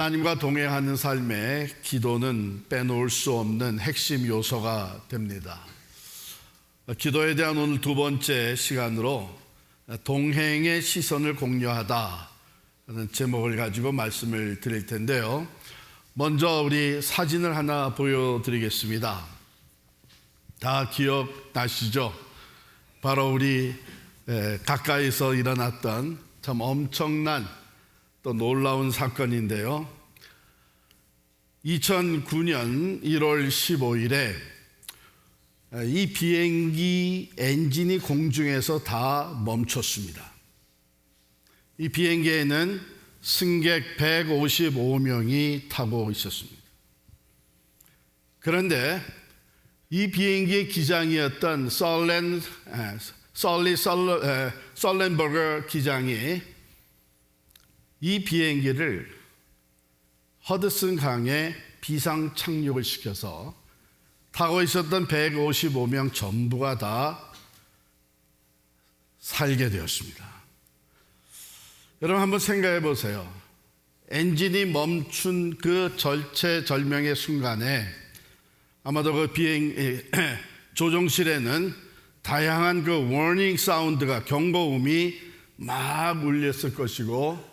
하나님과 동행하는 삶에 기도는 빼놓을 수 없는 핵심 요소가 됩니다. 기도에 대한 오늘 두 번째 시간으로 동행의 시선을 공유하다 라는 제목을 가지고 말씀을 드릴 텐데요. 먼저 우리 사진을 하나 보여드리겠습니다. 다 기억나시죠? 바로 우리 가까이서 일어났던 참 엄청난 또 놀라운 사건인데요. 2009년 1월 15일에 이 비행기 엔진이 공중에서 다 멈췄습니다. 이 비행기에는 승객 155명이 타고 있었습니다. 그런데 이 비행기의 기장이었던 설렌버거 기장이 이 비행기를 허드슨 강에 비상 착륙을 시켜서 타고 있었던 155명 전부가 다 살게 되었습니다. 여러분 한번 생각해 보세요. 엔진이 멈춘 그 절체절명의 순간에 아마도 그 조종실에는 다양한 그 워닝 사운드가 경고음이 막 울렸을 것이고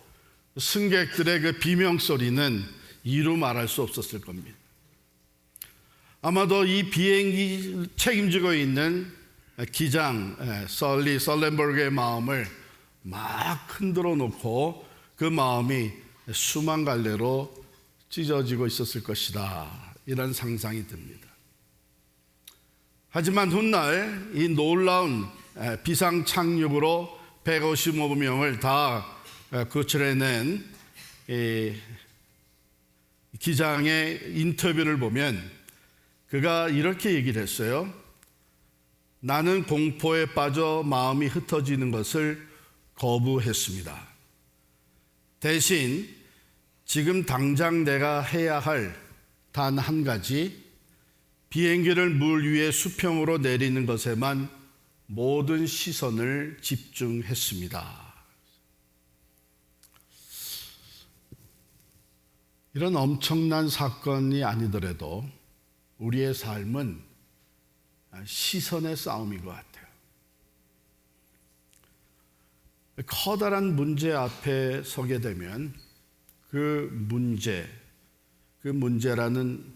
승객들의 그 비명소리는 이루 말할 수 없었을 겁니다. 아마도 이 비행기 책임지고 있는 기장 설렌버그의 마음을 막 흔들어 놓고 그 마음이 수만 갈래로 찢어지고 있었을 것이다, 이런 상상이 듭니다. 하지만 훗날 이 놀라운 비상 착륙으로 155명을 다 구출해낸 기장의 인터뷰를 보면 그가 이렇게 얘기를 했어요. 나는 공포에 빠져 마음이 흩어지는 것을 거부했습니다. 대신 지금 당장 내가 해야 할 단 한 가지, 비행기를 물 위에 수평으로 내리는 것에만 모든 시선을 집중했습니다. 이런 엄청난 사건이 아니더라도 우리의 삶은 시선의 싸움인 것 같아요. 커다란 문제 앞에 서게 되면 그 문제라는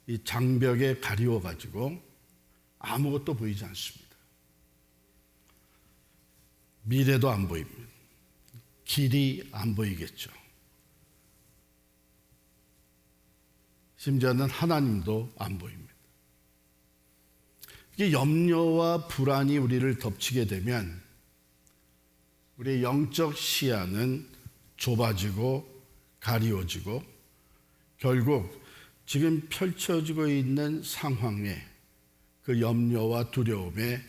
이 장벽에 가리워 가지고 아무것도 보이지 않습니다. 미래도 안 보입니다. 길이 안 보이겠죠. 심지어는 하나님도 안 보입니다. 이게 염려와 불안이 우리를 덮치게 되면 우리의 영적 시야는 좁아지고 가리워지고 결국 지금 펼쳐지고 있는 상황에 그 염려와 두려움에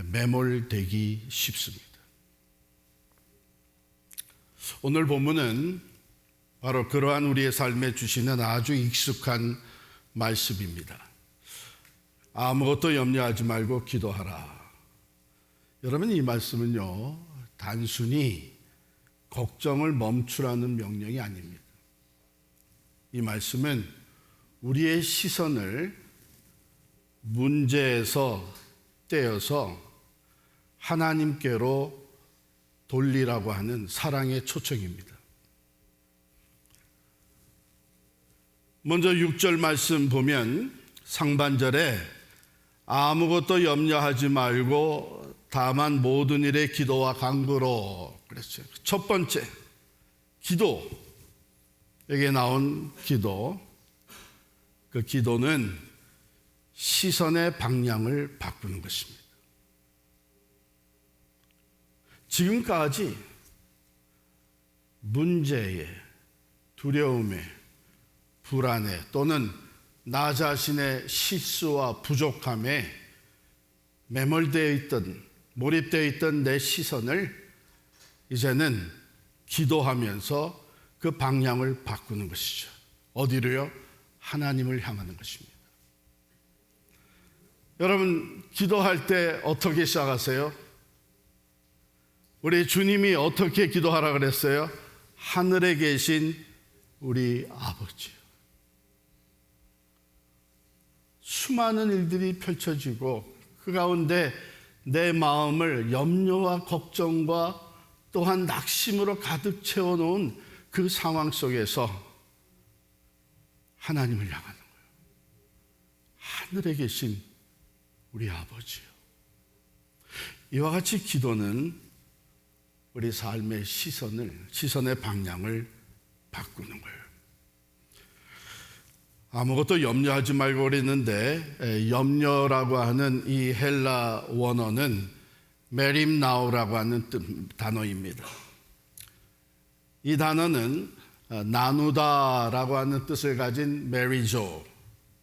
매몰되기 쉽습니다. 오늘 본문은 바로 그러한 우리의 삶에 주시는 아주 익숙한 말씀입니다. 아무것도 염려하지 말고 기도하라. 여러분, 이 말씀은요, 단순히 걱정을 멈추라는 명령이 아닙니다. 이 말씀은 우리의 시선을 문제에서 떼어서 하나님께로 돌리라고 하는 사랑의 초청입니다. 먼저 6절 말씀 보면 상반절에 아무것도 염려하지 말고 다만 모든 일에 기도와 간구로 그랬어요. 첫 번째, 기도. 여기에 나온 기도. 그 기도는 시선의 방향을 바꾸는 것입니다. 지금까지 문제에, 두려움에, 불안에 또는 나 자신의 실수와 부족함에 몰입되어 있던 내 시선을 이제는 기도하면서 그 방향을 바꾸는 것이죠. 어디로요? 하나님을 향하는 것입니다. 여러분, 기도할 때 어떻게 시작하세요? 우리 주님이 어떻게 기도하라 그랬어요? 하늘에 계신 우리 아버지요. 수많은 일들이 펼쳐지고 그 가운데 내 마음을 염려와 걱정과 또한 낙심으로 가득 채워놓은 그 상황 속에서 하나님을 향하는 거예요. 하늘에 계신 우리 아버지요. 이와 같이 기도는 우리 삶의 시선의 방향을 바꾸는 거예요. 아무것도 염려하지 말고 그랬는데 염려라고 하는 이 헬라 원어는 메림나오라고 하는 단어입니다. 이 단어는 나누다라고 하는 뜻을 가진 메리조,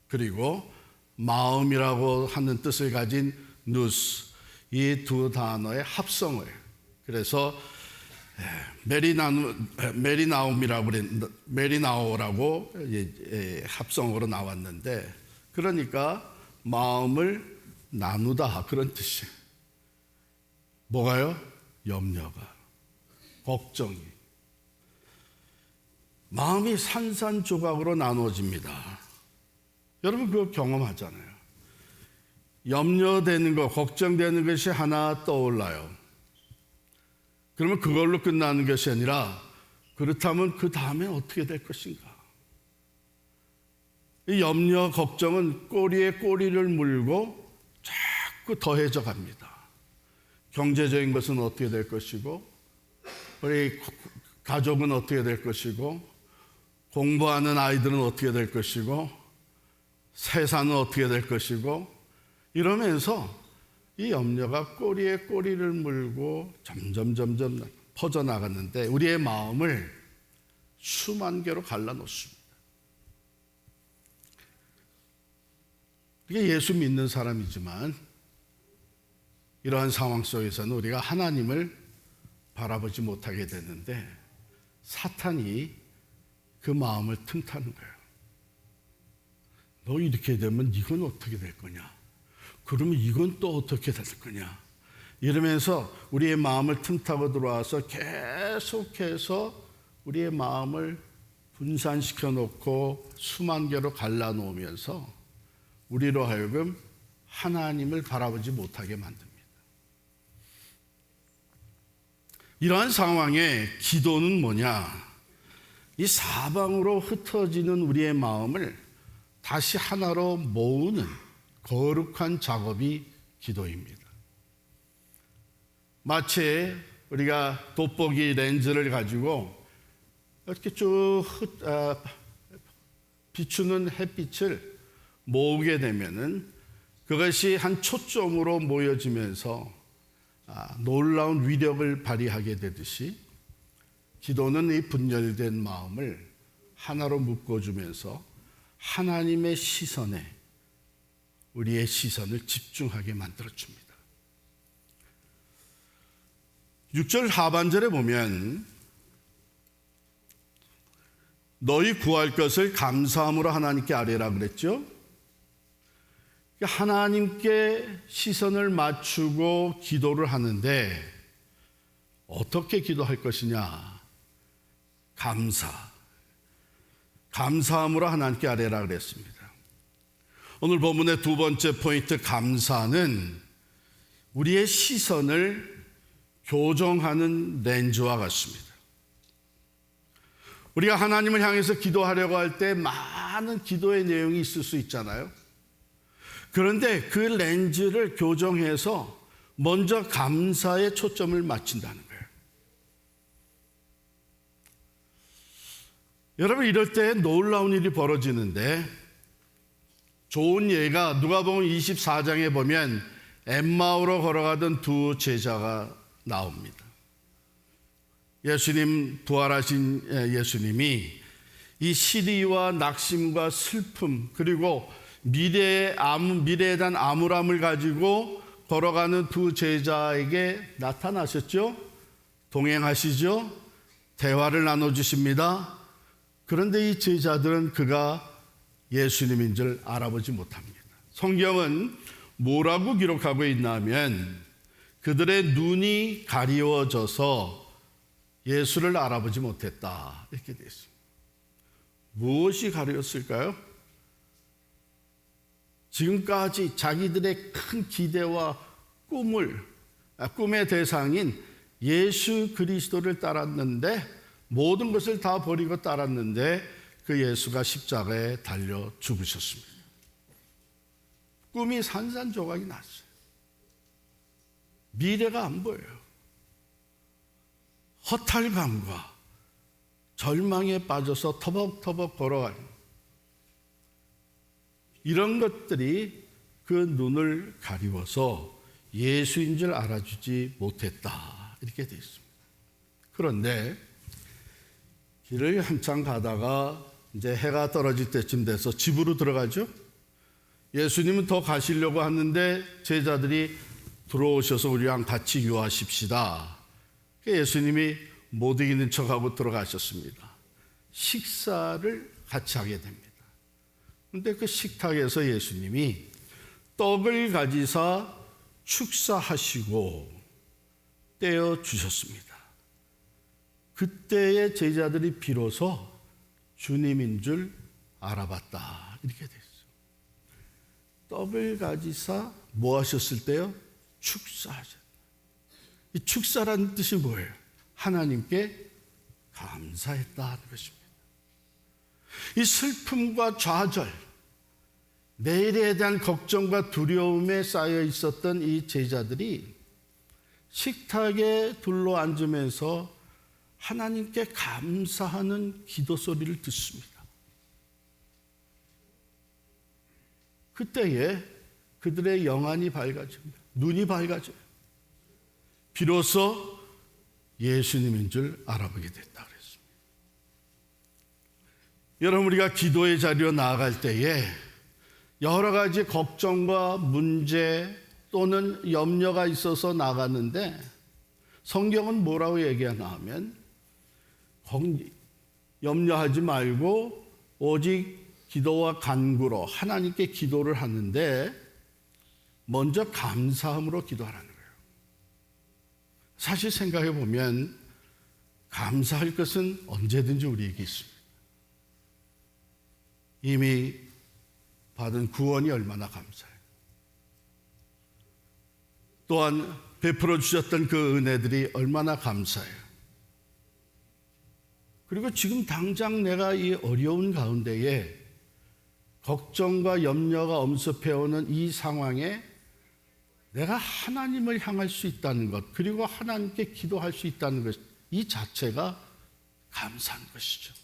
그리고 마음이라고 하는 뜻을 가진 누스, 이 두 단어의 합성을, 그래서 메리나오라고 합성어로 나왔는데, 그러니까 마음을 나누다, 그런 뜻이에요. 뭐가요? 염려가, 걱정이. 마음이 산산조각으로 나누어집니다. 여러분 그거 경험하잖아요. 염려되는 것, 걱정되는 것이 하나 떠올라요. 그러면 그걸로 끝나는 것이 아니라, 그렇다면 그 다음에 어떻게 될 것인가? 이 염려, 걱정은 꼬리에 꼬리를 물고 자꾸 더해져 갑니다. 경제적인 것은 어떻게 될 것이고, 우리 가족은 어떻게 될 것이고, 공부하는 아이들은 어떻게 될 것이고, 세상은 어떻게 될 것이고, 이러면서 이 염려가 꼬리에 꼬리를 물고 점점 퍼져나갔는데 우리의 마음을 수만 개로 갈라놓습니다. 이게 예수 믿는 사람이지만 이러한 상황 속에서는 우리가 하나님을 바라보지 못하게 되는데 사탄이 그 마음을 틈타는 거예요. 너 이렇게 되면 이건 어떻게 될 거냐? 그러면 이건 또 어떻게 될 거냐? 이러면서 우리의 마음을 틈타고 들어와서 계속해서 우리의 마음을 분산시켜 놓고 수만 개로 갈라놓으면서 우리로 하여금 하나님을 바라보지 못하게 만듭니다. 이러한 상황에 기도는 뭐냐? 이 사방으로 흩어지는 우리의 마음을 다시 하나로 모으는 거룩한 작업이 기도입니다. 마치 우리가 돋보기 렌즈를 가지고 이렇게 쭉 비추는 햇빛을 모으게 되면은 그것이 한 초점으로 모여지면서 놀라운 위력을 발휘하게 되듯이 기도는 이 분열된 마음을 하나로 묶어주면서 하나님의 시선에 우리의 시선을 집중하게 만들어줍니다. 6절 하반절에 보면 너희 구할 것을 감사함으로 하나님께 아뢰라 그랬죠. 하나님께 시선을 맞추고 기도를 하는데 어떻게 기도할 것이냐? 감사함으로 하나님께 아뢰라 그랬습니다. 오늘 본문의 두 번째 포인트, 감사는 우리의 시선을 교정하는 렌즈와 같습니다. 우리가 하나님을 향해서 기도하려고 할 때 많은 기도의 내용이 있을 수 있잖아요. 그런데 그 렌즈를 교정해서 먼저 감사에 초점을 맞춘다는 거예요. 여러분, 이럴 때 놀라운 일이 벌어지는데, 좋은 예가 누가복음 24장에 보면 엠마오로 걸어가던 두 제자가 나옵니다. 예수님, 부활하신 예수님이 이 시리와 낙심과 슬픔, 그리고 미래에 대한 암울함을 가지고 걸어가는 두 제자에게 나타나셨죠. 동행하시죠. 대화를 나눠주십니다. 그런데 이 제자들은 그가 예수님인 줄 알아보지 못합니다. 성경은 뭐라고 기록하고 있나 하면 그들의 눈이 가리워져서 예수를 알아보지 못했다, 이렇게 되어 있습니다. 무엇이 가려웠을까요? 지금까지 자기들의 큰 기대와 꿈의 대상인 예수 그리스도를 따랐는데, 모든 것을 다 버리고 따랐는데 그 예수가 십자가에 달려 죽으셨습니다. 꿈이 산산조각이 났어요. 미래가 안 보여요. 허탈감과 절망에 빠져서 터벅터벅 걸어가는 이런 것들이 그 눈을 가리워서 예수인 줄 알아주지 못했다, 이렇게 되어 있습니다. 그런데 길을 한참 가다가 이제 해가 떨어질 때쯤 돼서 집으로 들어가죠. 예수님은 더 가시려고 하는데 제자들이 들어오셔서 우리랑 같이 유하십시다. 예수님이 못 이기는 척하고 들어가셨습니다. 식사를 같이 하게 됩니다. 그런데 그 식탁에서 예수님이 떡을 가지사 축사하시고 떼어 주셨습니다. 그때의 제자들이 비로소 주님인 줄 알아봤다, 이렇게 됐어요. 떡을 가지사 뭐 하셨을 때요? 축사하셨다. 이 축사라는 뜻이 뭐예요? 하나님께 감사했다는 것입니다. 이 슬픔과 좌절, 내일에 대한 걱정과 두려움에 쌓여 있었던 이 제자들이 식탁에 둘러앉으면서 하나님께 감사하는 기도 소리를 듣습니다. 그때에 그들의 영안이 밝아집니다. 눈이 밝아져요. 비로소 예수님인 줄 알아보게 됐다 그랬습니다. 여러분, 우리가 기도의 자리로 나아갈 때에 여러 가지 걱정과 문제 또는 염려가 있어서 나가는데, 성경은 뭐라고 얘기하나 하면 염려하지 말고 오직 기도와 간구로 하나님께 기도를 하는데 먼저 감사함으로 기도하라는 거예요. 사실 생각해 보면 감사할 것은 언제든지 우리에게 있습니다. 이미 받은 구원이 얼마나 감사해요. 또한 베풀어 주셨던 그 은혜들이 얼마나 감사해요. 그리고 지금 당장 내가 이 어려운 가운데에 걱정과 염려가 엄습해오는 이 상황에 내가 하나님을 향할 수 있다는 것, 그리고 하나님께 기도할 수 있다는 것, 이 자체가 감사한 것이죠.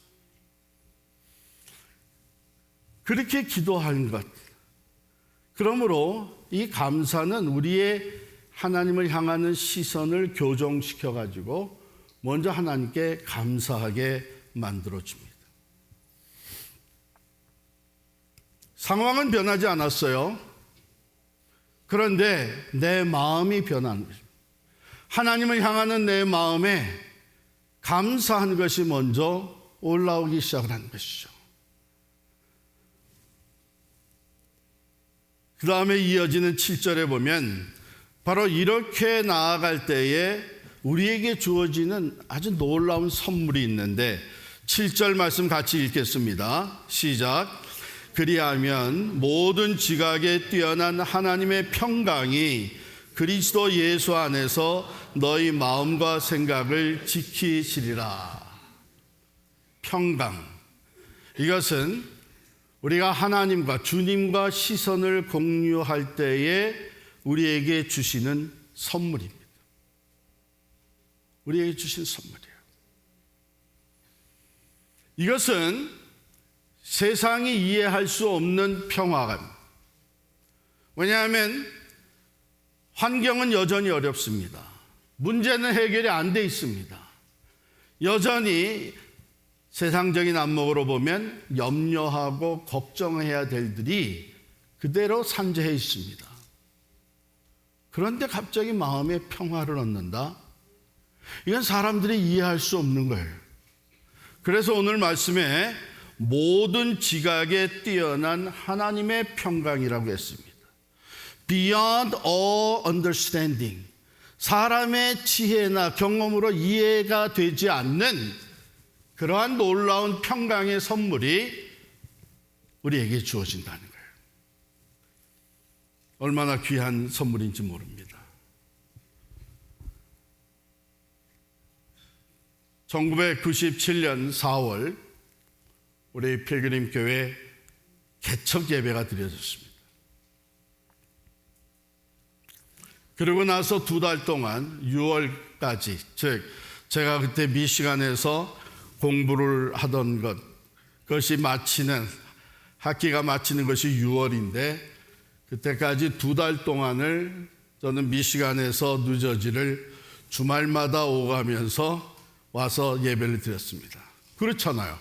그렇게 기도하는 것, 그러므로 이 감사는 우리의 하나님을 향하는 시선을 교정시켜가지고 먼저 하나님께 감사하게 만들어줍니다. 상황은 변하지 않았어요. 그런데 내 마음이 변한 거죠. 하나님을 향하는 내 마음에 감사한 것이 먼저 올라오기 시작한 것이죠. 그 다음에 이어지는 7절에 보면 바로 이렇게 나아갈 때에 우리에게 주어지는 아주 놀라운 선물이 있는데, 7절 말씀 같이 읽겠습니다. 시작. 그리하면 모든 지각에 뛰어난 하나님의 평강이 그리스도 예수 안에서 너희 마음과 생각을 지키시리라. 평강, 이것은 우리가 하나님과 주님과 시선을 공유할 때에 우리에게 주시는 선물입니다. 우리에게 주신 선물이에요. 이것은 세상이 이해할 수 없는 평화감. 왜냐하면 환경은 여전히 어렵습니다. 문제는 해결이 안 돼 있습니다. 여전히 세상적인 안목으로 보면 염려하고 걱정해야 될 일이 그대로 산재해 있습니다. 그런데 갑자기 마음의 평화를 얻는다? 이건 사람들이 이해할 수 없는 거예요. 그래서 오늘 말씀에 모든 지각에 뛰어난 하나님의 평강이라고 했습니다. Beyond all understanding. 사람의 지혜나 경험으로 이해가 되지 않는 그러한 놀라운 평강의 선물이 우리에게 주어진다는 거예요. 얼마나 귀한 선물인지 모릅니다. 1997년 4월 우리 필그림 교회 개척 예배가 드려졌습니다. 그러고 나서 2달 동안 6월까지, 즉 제가 그때 미시간에서 공부를 하던 그것이 학기가 마치는 것이 6월인데 그때까지 2달 동안을 저는 미시간에서 뉴저지를 주말마다 오가면서 와서 예배를 드렸습니다. 그렇잖아요.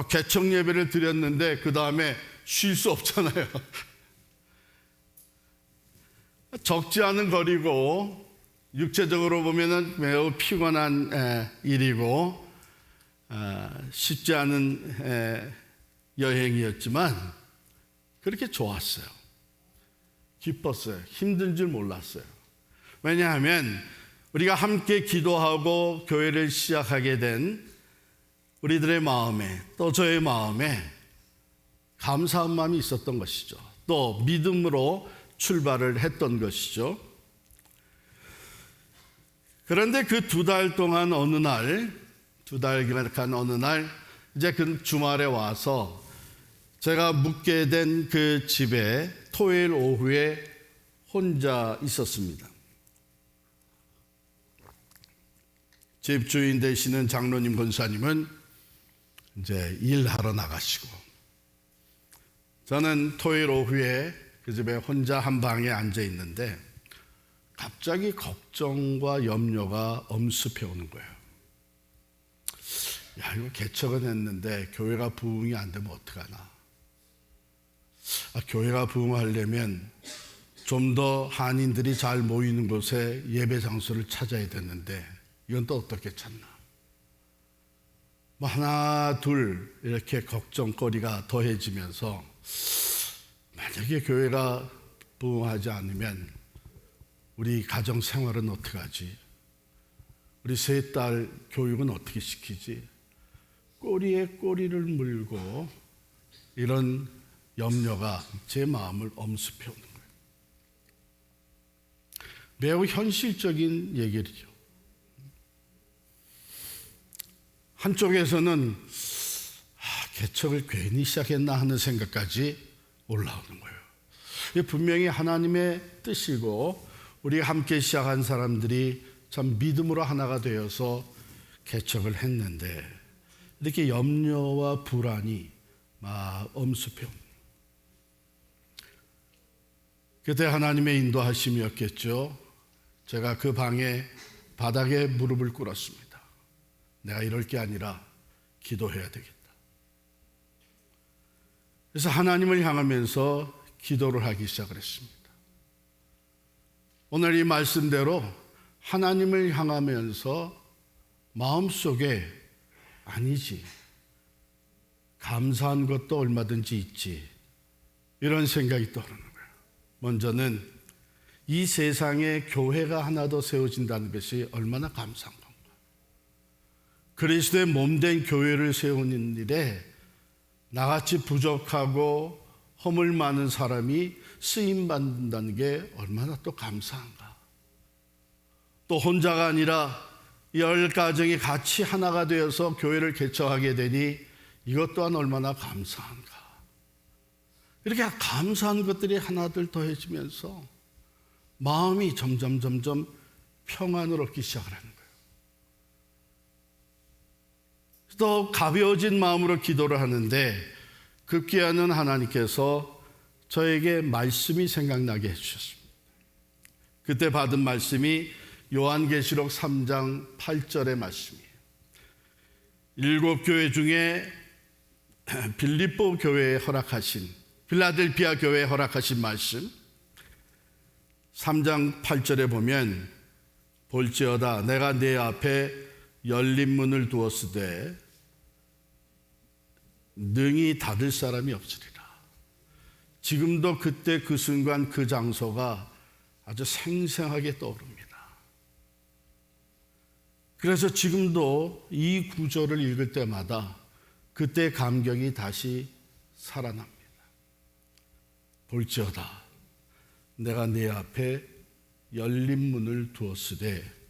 개척 예배를 드렸는데 그 다음에 쉴 수 없잖아요. 적지 않은 거리고 육체적으로 보면은 매우 피곤한 일이고 쉽지 않은 여행이었지만 그렇게 좋았어요. 기뻤어요. 힘든 줄 몰랐어요. 왜냐하면 우리가 함께 기도하고 교회를 시작하게 된 우리들의 마음에, 또 저의 마음에 감사한 마음이 있었던 것이죠. 또 믿음으로 출발을 했던 것이죠. 그런데 그 2달 동안 어느 날, 2달간 어느 날 이제 그 주말에 와서 제가 묵게 된 그 집에 토요일 오후에 혼자 있었습니다. 집 주인 되시는 장로님 권사님은 이제 일하러 나가시고 저는 토요일 오후에 그 집에 혼자 한 방에 앉아 있는데 갑자기 걱정과 염려가 엄습해 오는 거예요. 야, 이거 개척은 했는데 교회가 부흥이 안 되면 어떡하나. 교회가 부흥하려면 좀 더 한인들이 잘 모이는 곳에 예배 장소를 찾아야 되는데 이건 또 어떻게 찾나. 하나 둘 이렇게 걱정거리가 더해지면서 만약에 교회가 부흥하지 않으면 우리 가정 생활은 어떻게 하지? 우리 세 딸 교육은 어떻게 시키지? 꼬리에 꼬리를 물고 이런 염려가 제 마음을 엄습해 오는 거예요. 매우 현실적인 얘기죠. 한쪽에서는 개척을 괜히 시작했나 하는 생각까지 올라오는 거예요. 분명히 하나님의 뜻이고 우리 함께 시작한 사람들이 참 믿음으로 하나가 되어서 개척을 했는데 이렇게 염려와 불안이 막 엄습해 옵니다. 그때 하나님의 인도하심이었겠죠. 제가 그 방에 바닥에 무릎을 꿇었습니다. 내가 이럴 게 아니라 기도해야 되겠다. 그래서 하나님을 향하면서 기도를 하기 시작을 했습니다. 오늘 이 말씀대로 하나님을 향하면서 마음속에 아니지, 감사한 것도 얼마든지 있지, 이런 생각이 떠오르는 거예요. 먼저는 이 세상에 교회가 하나 더 세워진다는 것이 얼마나 감사한 건가. 그리스도의 몸된 교회를 세우는 일에 나같이 부족하고 허물 많은 사람이 쓰임받는다는 게 얼마나 또 감사한가. 또 혼자가 아니라 10가정이 같이 하나가 되어서 교회를 개척하게 되니 이것 또한 얼마나 감사한가. 이렇게 감사한 것들이 하나둘 더해지면서 마음이 점점 평안을 얻기 시작을 하는 거예요. 또 가벼워진 마음으로 기도를 하는데 급기야는 하나님께서 저에게 말씀이 생각나게 해주셨습니다. 그때 받은 말씀이 요한계시록 3장 8절의 말씀이에요. 7교회 중에 빌립보 교회에 허락하신, 필라델피아 교회에 허락하신 말씀 3장 8절에 보면 볼지어다 내가 네 앞에 열린 문을 두었으되 능히 닫을 사람이 없으리라. 지금도 그때 그 순간 그 장소가 아주 생생하게 떠오릅니다. 그래서 지금도 이 구절을 읽을 때마다 그때 감격이 다시 살아납니다. 볼지어다 내가 네 앞에 열린 문을 두었으되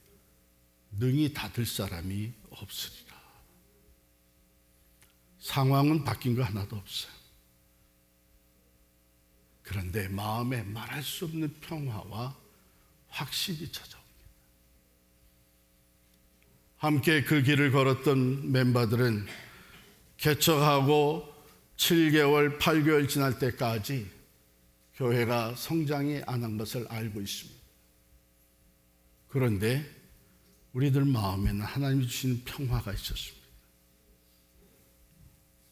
능히 닫을 사람이 없으리라. 상황은 바뀐 거 하나도 없어요. 그런데 마음에 말할 수 없는 평화와 확신이 찾아옵니다. 함께 그 길을 걸었던 멤버들은 개척하고 7개월, 8개월 지날 때까지 교회가 성장이 안 한 것을 알고 있습니다. 그런데 우리들 마음에는 하나님이 주시는 평화가 있었습니다.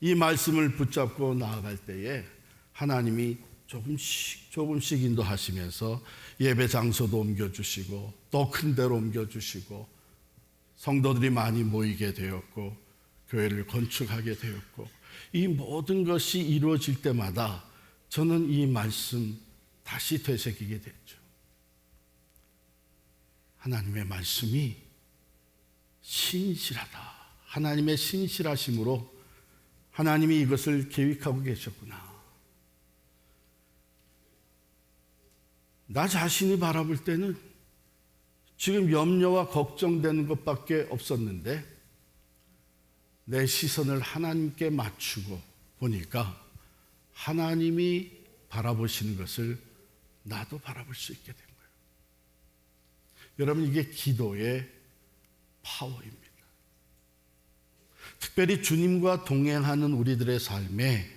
이 말씀을 붙잡고 나아갈 때에 하나님이 조금씩 인도하시면서 예배 장소도 옮겨주시고 더 큰 데로 옮겨주시고 성도들이 많이 모이게 되었고 교회를 건축하게 되었고 이 모든 것이 이루어질 때마다 저는 이 말씀 다시 되새기게 됐죠. 하나님의 말씀이 신실하다. 하나님의 신실하심으로 하나님이 이것을 계획하고 계셨구나. 나 자신이 바라볼 때는 지금 염려와 걱정되는 것밖에 없었는데 내 시선을 하나님께 맞추고 보니까 하나님이 바라보시는 것을 나도 바라볼 수 있게 된 거예요. 여러분, 이게 기도의 파워입니다. 특별히 주님과 동행하는 우리들의 삶에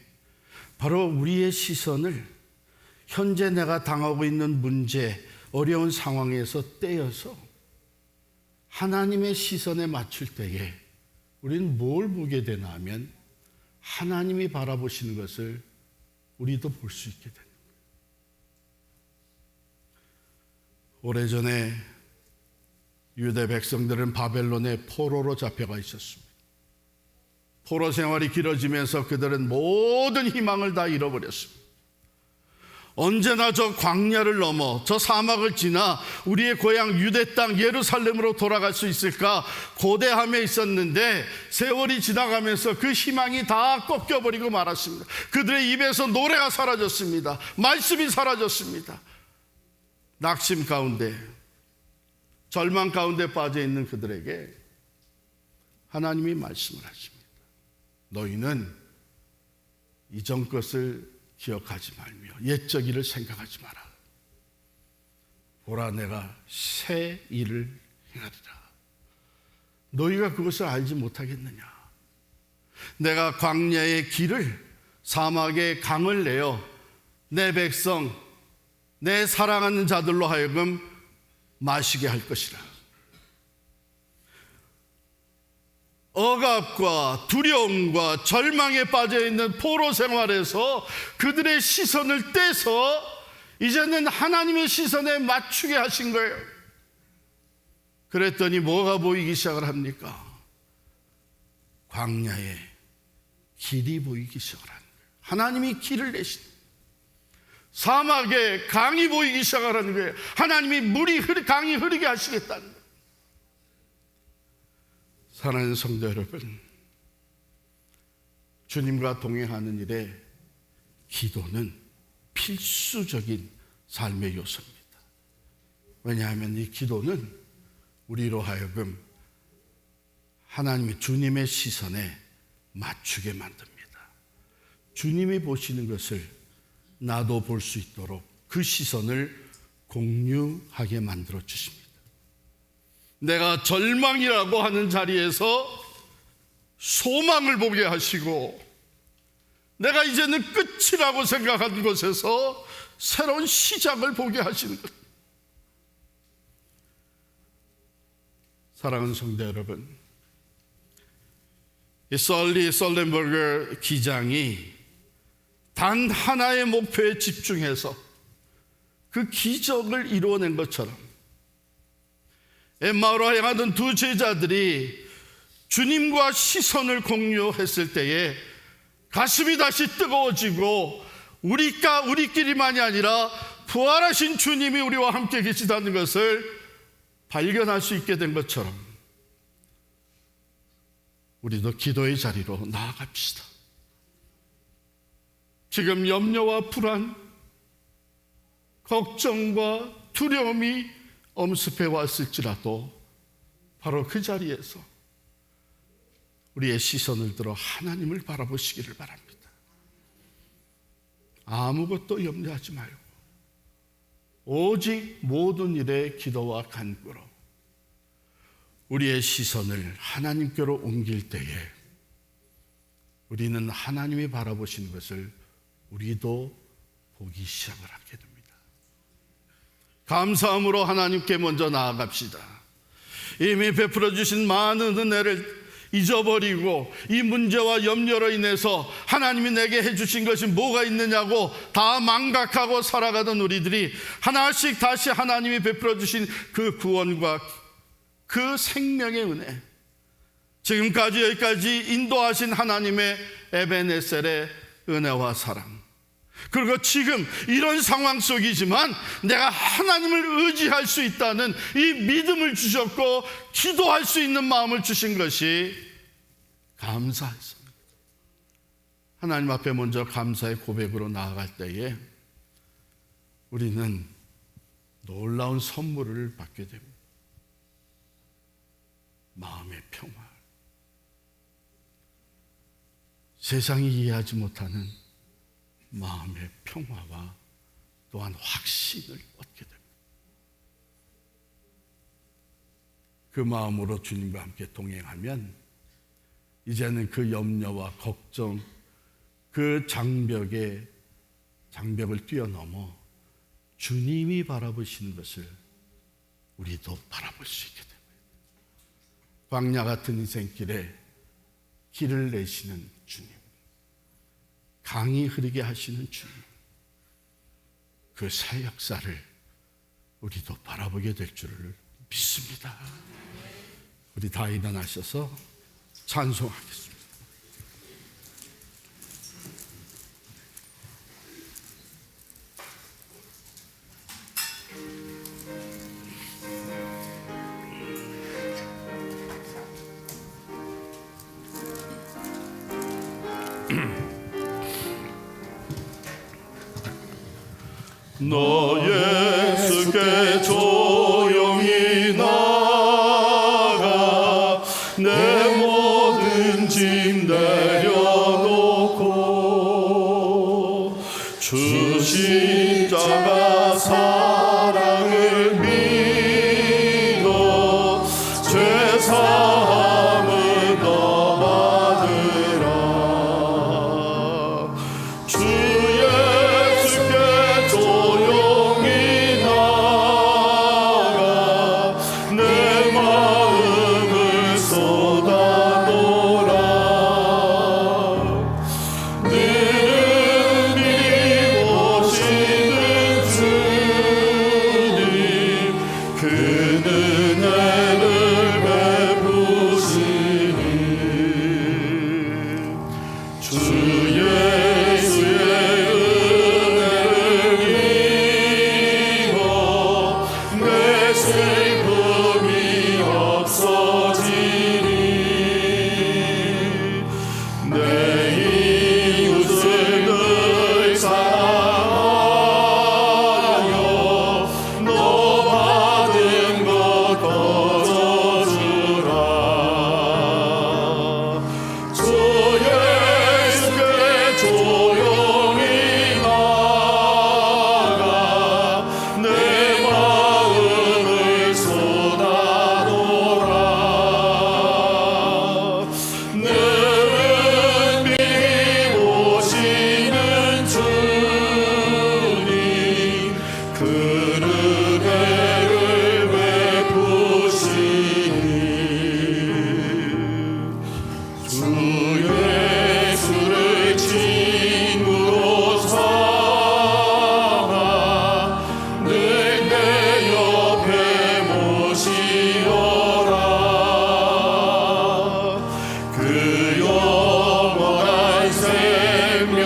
바로 우리의 시선을 현재 내가 당하고 있는 문제, 어려운 상황에서 떼어서 하나님의 시선에 맞출 때에 우리는 뭘 보게 되나 하면 하나님이 바라보시는 것을 우리도 볼 수 있게 됩니다. 오래전에 유대 백성들은 바벨론의 포로로 잡혀가 있었습니다. 포로 생활이 길어지면서 그들은 모든 희망을 다 잃어버렸습니다. 언제나 저 광야를 넘어 저 사막을 지나 우리의 고향 유대 땅 예루살렘으로 돌아갈 수 있을까 고대함에 있었는데 세월이 지나가면서 그 희망이 다 꺾여버리고 말았습니다. 그들의 입에서 노래가 사라졌습니다. 말씀이 사라졌습니다. 낙심 가운데, 절망 가운데 빠져있는 그들에게 하나님이 말씀을 하십니다. 너희는 이전 것을 기억하지 말며 옛적 일을 생각하지 마라. 보라, 내가 새 일을 행하리라. 너희가 그것을 알지 못하겠느냐? 내가 광야의 길을, 사막의 강을 내어 내 백성, 내 사랑하는 자들로 하여금 마시게 할 것이라. 억압과 두려움과 절망에 빠져있는 포로 생활에서 그들의 시선을 떼서 이제는 하나님의 시선에 맞추게 하신 거예요. 그랬더니 뭐가 보이기 시작을 합니까? 광야에 길이 보이기 시작을 하는 거예요. 하나님이 길을 내신, 사막에 강이 보이기 시작을 하는 거예요. 하나님이 강이 흐르게 하시겠다는 거예요. 사랑하는 성도 여러분, 주님과 동행하는 일에 기도는 필수적인 삶의 요소입니다. 왜냐하면 이 기도는 우리로 하여금 하나님의 주님의 시선에 맞추게 만듭니다. 주님이 보시는 것을 나도 볼 수 있도록 그 시선을 공유하게 만들어 주십니다. 내가 절망이라고 하는 자리에서 소망을 보게 하시고, 내가 이제는 끝이라고 생각하는 곳에서 새로운 시작을 보게 하시는 것. 사랑하는 성도 여러분, 이 설리 솔렌버거 기장이 단 하나의 목표에 집중해서 그 기적을 이루어낸 것처럼 엠마오로 향하던 두 제자들이 주님과 시선을 공유했을 때에 가슴이 다시 뜨거워지고 우리끼리만이 아니라 부활하신 주님이 우리와 함께 계시다는 것을 발견할 수 있게 된 것처럼 우리도 기도의 자리로 나아갑시다. 지금 염려와 불안, 걱정과 두려움이 엄습해 왔을지라도 바로 그 자리에서 우리의 시선을 들어 하나님을 바라보시기를 바랍니다. 아무것도 염려하지 말고 오직 모든 일에 기도와 간구로 우리의 시선을 하나님께로 옮길 때에 우리는 하나님이 바라보시는 것을 우리도 보기 시작을 하게 됩니다. 감사함으로 하나님께 먼저 나아갑시다. 이미 베풀어 주신 많은 은혜를 잊어버리고 이 문제와 염려로 인해서 하나님이 내게 해주신 것이 뭐가 있느냐고 다 망각하고 살아가던 우리들이 하나씩 다시 하나님이 베풀어 주신 그 구원과 그 생명의 은혜, 지금까지 여기까지 인도하신 하나님의 에베네셀의 은혜와 사랑, 그리고 지금 이런 상황 속이지만 내가 하나님을 의지할 수 있다는 이 믿음을 주셨고 기도할 수 있는 마음을 주신 것이 감사했습니다. 하나님 앞에 먼저 감사의 고백으로 나아갈 때에 우리는 놀라운 선물을 받게 됩니다. 마음의 평화, 세상이 이해하지 못하는 마음의 평화와 또한 확신을 얻게 됩니다. 그 마음으로 주님과 함께 동행하면 이제는 그 염려와 걱정, 그 장벽을 뛰어넘어 주님이 바라보시는 것을 우리도 바라볼 수 있게 됩니다. 광야 같은 인생길에 길을 내시는 주님, 강이 흐르게 하시는 주님, 그 새 역사를 우리도 바라보게 될 줄을 믿습니다. 우리 다 일어나셔서 찬송하겠습니다. 너 예수께 조용히 나가 내 모든 짐 내려놓고 주 십자가 사랑을 믿어 죄사함을 너 받으라. 주 예수께 조용히 나가 내 마음을 쏟아놓으라. 늘 미워지는 주님, 그 은혜를 베푸시니 주 예수의 은혜를 입어 내 슬픔이 없어지니 내 이웃을 늘 사랑하여 너 받은 것 거둬주라. 주 예수께 조용히 나가 내 마음을 쏟아놓으라. 늘 미워지는 주님, 그 은혜를 베푸시니 주 예수를 친구로 삼아 늘 내 옆에 모시어라. 그 영원한 생명